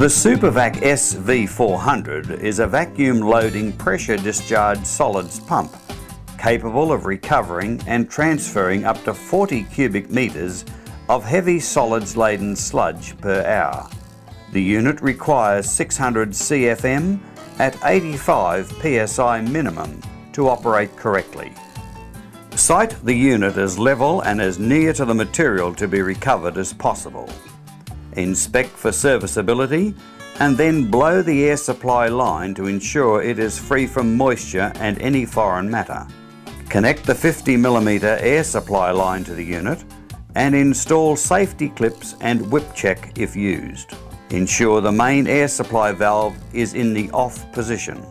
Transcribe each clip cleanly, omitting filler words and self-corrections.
The Supavac SV400 is a vacuum loading pressure discharge solids pump capable of recovering and transferring up to 40 cubic metres of heavy solids laden sludge per hour. The unit requires 600 CFM at 85 psi minimum to operate correctly. Site the unit as level and as near to the material to be recovered as possible. Inspect for serviceability and then blow the air supply line to ensure it is free from moisture and any foreign matter. Connect the 50mm air supply line to the unit and install safety clips and whip check if used. Ensure the main air supply valve is in the off position.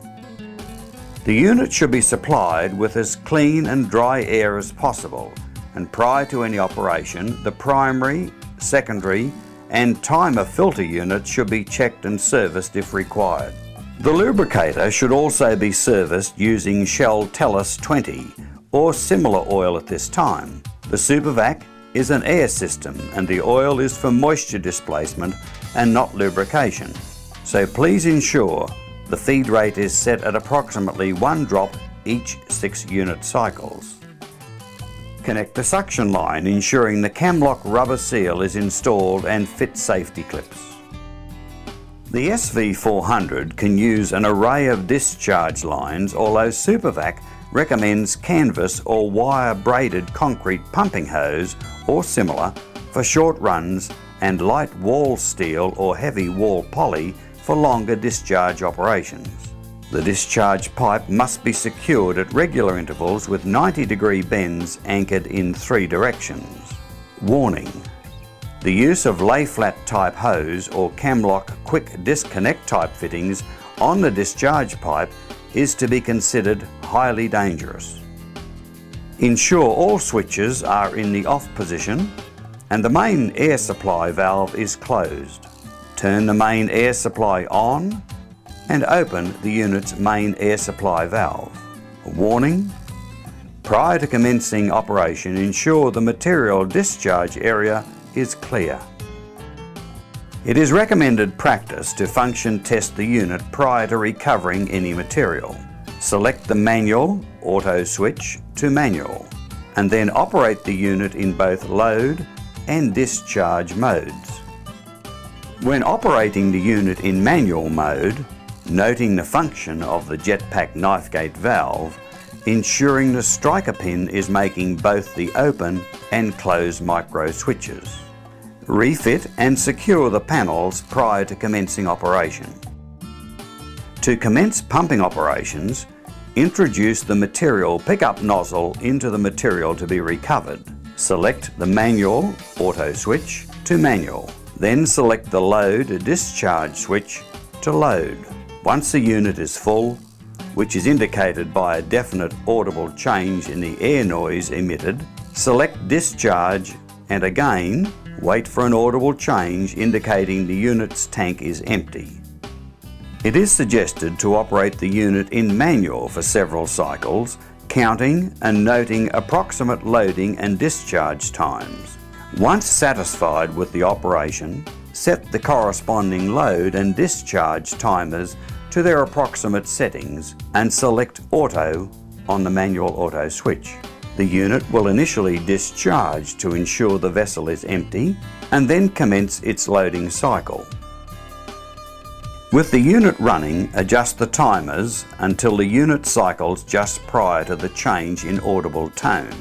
The unit should be supplied with as clean and dry air as possible, and prior to any operation, the primary, secondary and timer filter units should be checked and serviced if required. The lubricator should also be serviced using Shell Tellus 20 or similar oil at this time. The Supavac is an air system and the oil is for moisture displacement and not lubrication. So please ensure the feed rate is set at approximately 1 drop each 6 unit cycles. Connect the suction line, ensuring the Camlock rubber seal is installed and fit safety clips. The SV400 can use an array of discharge lines, although Supavac recommends canvas or wire braided concrete pumping hose or similar for short runs and light wall steel or heavy wall poly for longer discharge operations. The discharge pipe must be secured at regular intervals with 90-degree bends anchored in 3 directions. Warning: the use of lay-flat type hose or Camlock quick disconnect type fittings on the discharge pipe is to be considered highly dangerous. Ensure all switches are in the off position and the main air supply valve is closed. Turn the main air supply on and open the unit's main air supply valve. Warning: prior to commencing operation, ensure the material discharge area is clear. It is recommended practice to function test the unit prior to recovering any material. Select the manual auto switch to manual and then operate the unit in both load and discharge modes. When operating the unit in manual mode, noting the function of the jetpack knife gate valve, ensuring the striker pin is making both the open and close micro switches. Refit and secure the panels prior to commencing operation. To commence pumping operations, introduce the material pickup nozzle into the material to be recovered. Select the manual auto switch to manual. Then select the load discharge switch to load. Once the unit is full, which is indicated by a definite audible change in the air noise emitted, select discharge and again wait for an audible change indicating the unit's tank is empty. It is suggested to operate the unit in manual for several cycles, counting and noting approximate loading and discharge times. Once satisfied with the operation, set the corresponding load and discharge timers to their approximate settings and select Auto on the manual auto switch. The unit will initially discharge to ensure the vessel is empty and then commence its loading cycle. With the unit running, adjust the timers until the unit cycles just prior to the change in audible tone,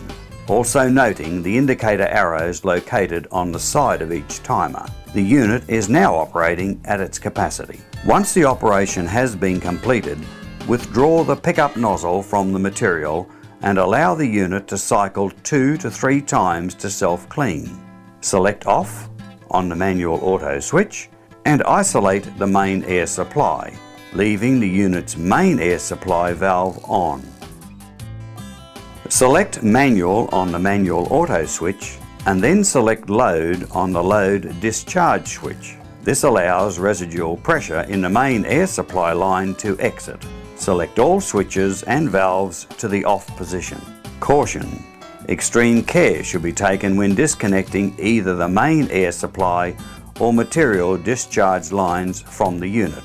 also noting the indicator arrows located on the side of each timer. The unit is now operating at its capacity. Once the operation has been completed, withdraw the pickup nozzle from the material and allow the unit to cycle 2 to 3 times to self-clean. Select Off on the manual auto switch and isolate the main air supply, leaving the unit's main air supply valve on. Select Manual on the manual auto switch and then select Load on the load discharge switch. This allows residual pressure in the main air supply line to exit. Select all switches and valves to the off position. Caution: extreme care should be taken when disconnecting either the main air supply or material discharge lines from the unit.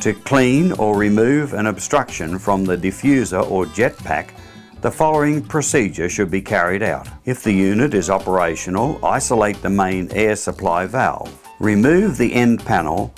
To clean or remove an obstruction from the diffuser or jet pack, the following procedure should be carried out. If the unit is operational, isolate the main air supply valve. Remove the end panel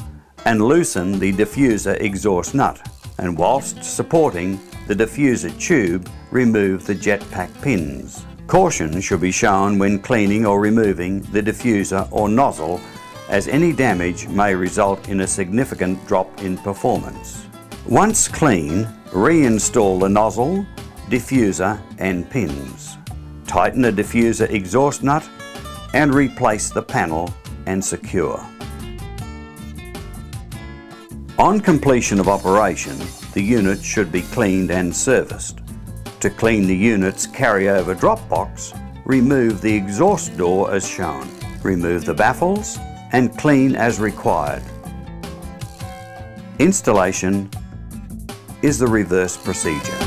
and loosen the diffuser exhaust nut, and whilst supporting the diffuser tube, remove the jet pack pins. Caution should be shown when cleaning or removing the diffuser or nozzle, as any damage may result in a significant drop in performance. Once clean, reinstall the nozzle, diffuser and pins. Tighten the diffuser exhaust nut and replace the panel and secure. On completion of operation, the unit should be cleaned and serviced. To clean the unit's carryover drop box, remove the exhaust door as shown. Remove the baffles and clean as required. Installation is the reverse procedure.